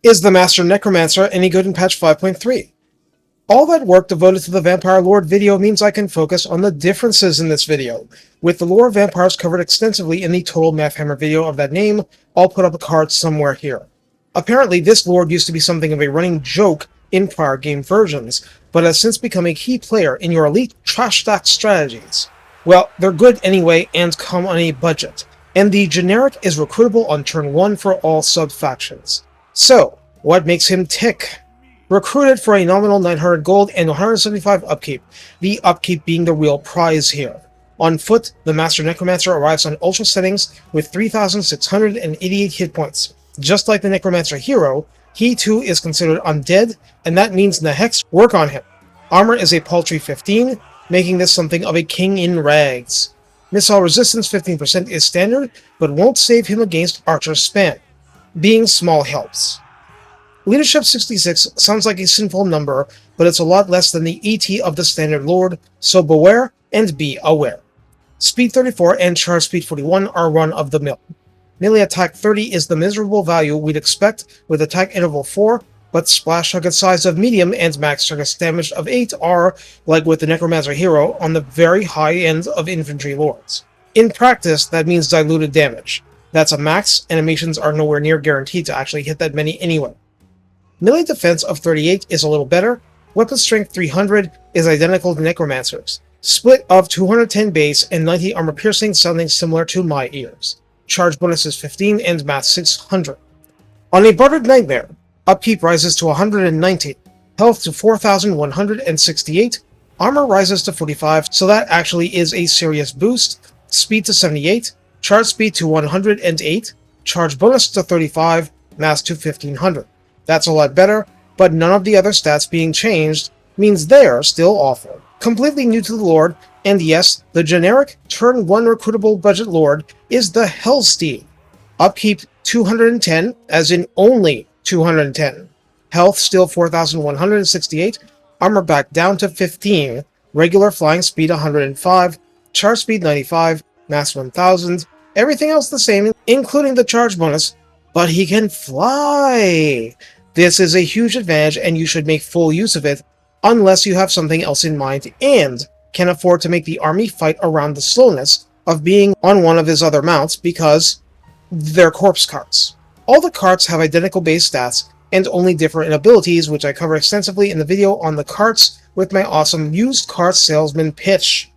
Is the Master Necromancer any good in patch 5.3? All that work devoted to the Vampire Lord video means I can focus on the differences in this video, with the lore of vampires covered extensively in the Total Mathhammer video of that name. I'll put up a card somewhere here. Apparently this lord used to be something of a running joke in prior game versions, but has since become a key player in your elite trashstack strategies. Well, they're good anyway and come on a budget, and the generic is recruitable on turn 1 for all sub-factions. So, what makes him tick? Recruited for a nominal 900 gold and 175 upkeep, the upkeep being the real prize here. On foot, the Master Necromancer arrives on Ultra settings with 3,688 hit points. Just like the Necromancer hero, he too is considered undead, and that means the Hex work on him. Armor is a paltry 15, making this something of a king in rags. Missile resistance 15% is standard, but won't save him against Archer's spam. Being small helps. Leadership 66 sounds like a sinful number, but it's a lot less than the ET of the standard lord, so beware and be aware. Speed 34 and charge speed 41 are run-of-the-mill. Melee attack 30 is the miserable value we'd expect with attack interval 4, but splash target size of medium and max target damage of 8 are, like with the Necromancer hero, on the very high end of infantry lords. In practice, that means diluted damage. That's a max, animations are nowhere near guaranteed to actually hit that many anyway. Melee defense of 38 is a little better. Weapon strength 300 is identical to Necromancer's. Split of 210 base and 90 armor piercing sounding similar to my ears. Charge bonus is 15 and math 600. On a Bartered Nightmare, upkeep rises to 190, health to 4,168, armor rises to 45, so that actually is a serious boost, speed to 78, charge speed to 108, charge bonus to 35, mass to 1500. That's a lot better, but none of the other stats being changed means they're still awful. Completely new to the lord, and yes, the generic turn 1 recruitable budget lord is the Hellsteed. Upkeep 210, as in only 210. Health still 4,168, armor back down to 15, regular flying speed 105, charge speed 95, mass 1000, everything else the same, including the charge bonus, but he can fly! This is a huge advantage and you should make full use of it, unless you have something else in mind and can afford to make the army fight around the slowness of being on one of his other mounts because they're corpse carts. All the carts have identical base stats and only differ in abilities, which I cover extensively in the video on the carts with my awesome used cart salesman pitch.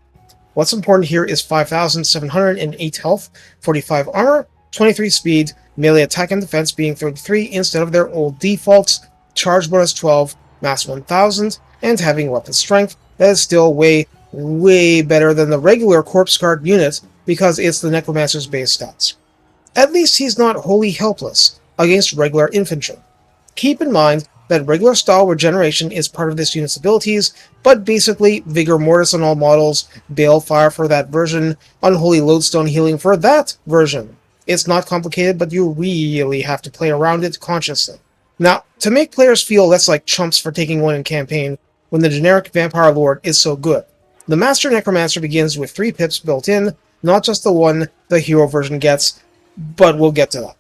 What's important here is 5,708 health, 45 armor, 23 speed, melee attack and defense being 33 instead of their old defaults, charge bonus 12, mass 1000, and having weapon strength. That is still way better than the regular corpse card unit because it's the Necromancer's base stats. At least he's not wholly helpless against regular infantry. Keep in mind that regular style regeneration is part of this unit's abilities, but basically Vigor Mortis on all models, Balefire for that version, Unholy Lodestone healing for that version. It's not complicated, but you really have to play around it consciously. Now, to make players feel less like chumps for taking one in campaign, when the generic Vampire Lord is so good, the Master Necromancer begins with 3 pips built in, not just the one the hero version gets, but we'll get to that.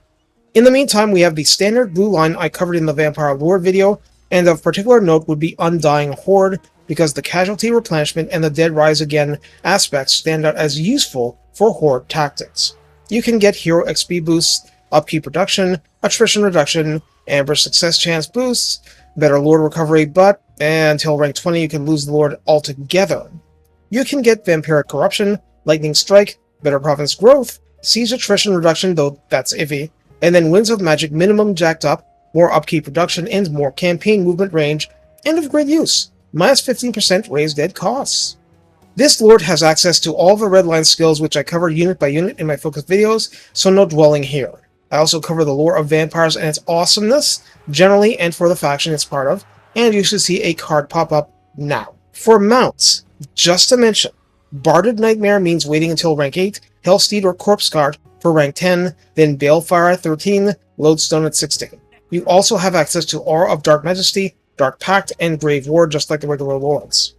In the meantime, we have the standard blue line I covered in the Vampire Lord video, and of particular note would be Undying Horde, because the casualty replenishment and the Dead Rise Again aspects stand out as useful for Horde tactics. You can get hero XP boosts, upkeep reduction, attrition reduction, Amber success chance boosts, better Lord recovery, but until rank 20 you can lose the Lord altogether. You can get Vampiric Corruption, Lightning Strike, better Province Growth, Siege attrition reduction, though that's iffy, and then Winds of Magic minimum jacked up, more upkeep reduction, and more campaign movement range, and of great use, minus 15% raised dead costs. This lord has access to all the redline skills which I cover unit by unit in my focus videos, so no dwelling here. I also cover the lore of vampires and its awesomeness, generally and for the faction it's part of, and you should see a card pop up now. For mounts, just to mention, Bartered Nightmare means waiting until rank 8, Hellsteed or Corpse Guard for rank 10, then Balefire at 13, Lodestone at 16. You also have access to Aura of Dark Majesty, Dark Pact, and Grave Ward just like the regular lords.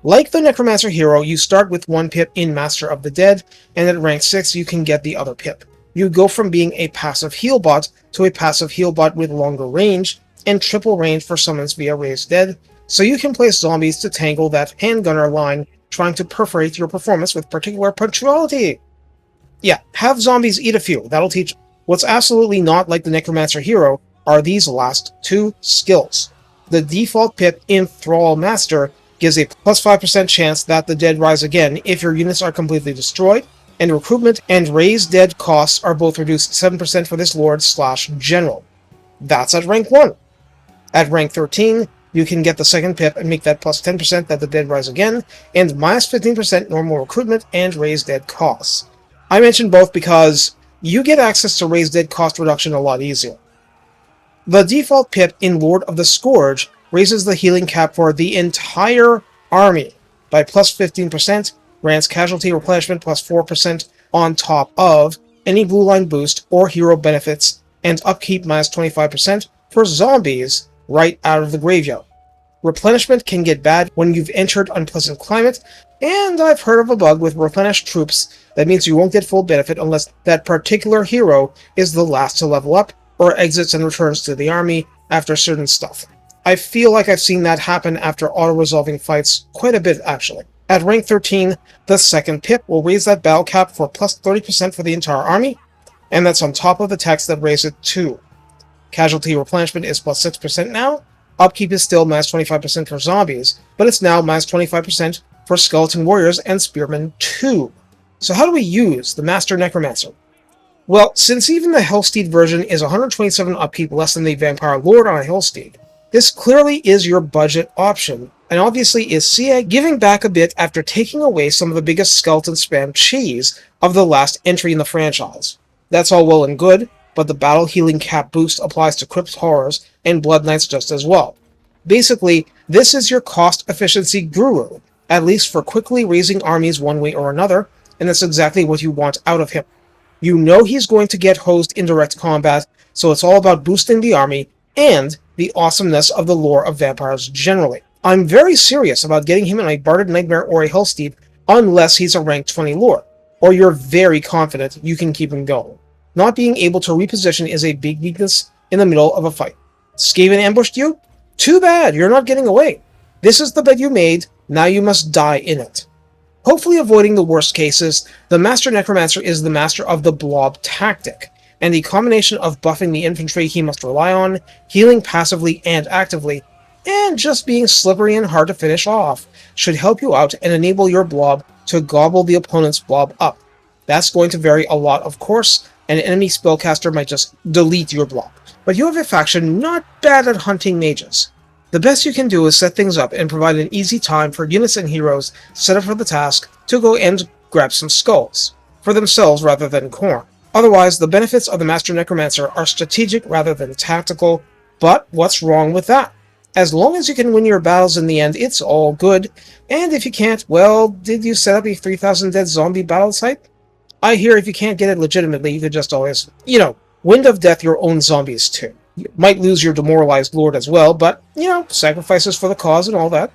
Like the Necromancer hero, you start with 1 pip in Master of the Dead, and at rank 6 you can get the other pip. You go from being a passive heal bot to a passive heal bot with longer range and triple range for summons via Raise Dead, so you can place zombies to tangle that handgunner line trying to perforate your performance with particular punctuality. Yeah, have zombies eat a few, that'll teach. What's absolutely not like the Necromancer hero are these last two skills. The default pip in Thrall Master gives a plus 5% chance that the dead rise again if your units are completely destroyed, and recruitment and Raise Dead costs are both reduced 7% for this Lord/General. That's at rank 1. At rank 13, you can get the second pip and make that plus 10% that the dead rise again, and minus 15% normal recruitment and Raise Dead costs. I mentioned both because you get access to Raise Dead cost reduction a lot easier. The default pip in Lord of the Scourge raises the healing cap for the entire army by plus 15%, grants casualty replenishment plus 4% on top of any blue line boost or hero benefits, and upkeep minus 25% for zombies right out of the graveyard. Replenishment can get bad when you've entered unpleasant climate, and I've heard of a bug with replenished troops that means you won't get full benefit unless that particular hero is the last to level up or exits and returns to the army after certain stuff. I feel like I've seen that happen after auto-resolving fights quite a bit, actually. At rank 13, the second pip will raise that battle cap for plus 30% for the entire army, and that's on top of the text that raised it too. Casualty replenishment is plus 6% now. Upkeep is still minus 25% for zombies, but it's now minus 25% for skeleton warriors and spearmen too. So how do we use the Master Necromancer? Well, since even the Hellsteed version is 127 upkeep less than the Vampire Lord on a Hellsteed, this clearly is your budget option, and obviously is CA giving back a bit after taking away some of the biggest skeleton spam cheese of the last entry in the franchise. That's all well and good, but the battle healing cap boost applies to Crypt Horrors and Blood Knights just as well. Basically, this is your cost efficiency guru, at least for quickly raising armies one way or another, and that's exactly what you want out of him. You know he's going to get hosed in direct combat, so it's all about boosting the army and the awesomeness of the lore of vampires generally. I'm very serious about getting him in a Barded Nightmare or a Hellsteed unless he's a rank 20 lore, or you're very confident you can keep him going. Not being able to reposition is a big weakness in the middle of a fight. Skaven ambushed you? Too bad, you're not getting away. This is the bed you made, now you must die in it. Hopefully avoiding the worst cases, the Master Necromancer is the master of the blob tactic, and the combination of buffing the infantry he must rely on, healing passively and actively, and just being slippery and hard to finish off should help you out and enable your blob to gobble the opponent's blob up. That's going to vary a lot, of course, and an enemy spellcaster might just delete your blob. But you have a faction not bad at hunting mages. The best you can do is set things up and provide an easy time for units and heroes set up for the task to go and grab some skulls, for themselves rather than Khorne. Otherwise, the benefits of the Master Necromancer are strategic rather than tactical, but what's wrong with that? As long as you can win your battles in the end, it's all good, and if you can't, well, did you set up a 3,000 dead zombie battle site? I hear if you can't get it legitimately, you could just always, Wind of Death your own zombies too. You might lose your demoralized lord as well, but, sacrifices for the cause and all that.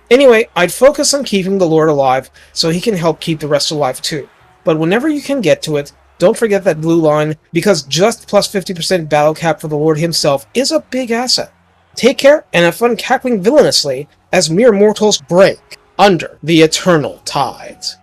Anyway, I'd focus on keeping the lord alive, so he can help keep the rest alive too. But whenever you can get to it, don't forget that blue line, because just plus 50% battle cap for the lord himself is a big asset. Take care, and have fun cackling villainously as mere mortals break under the eternal tides.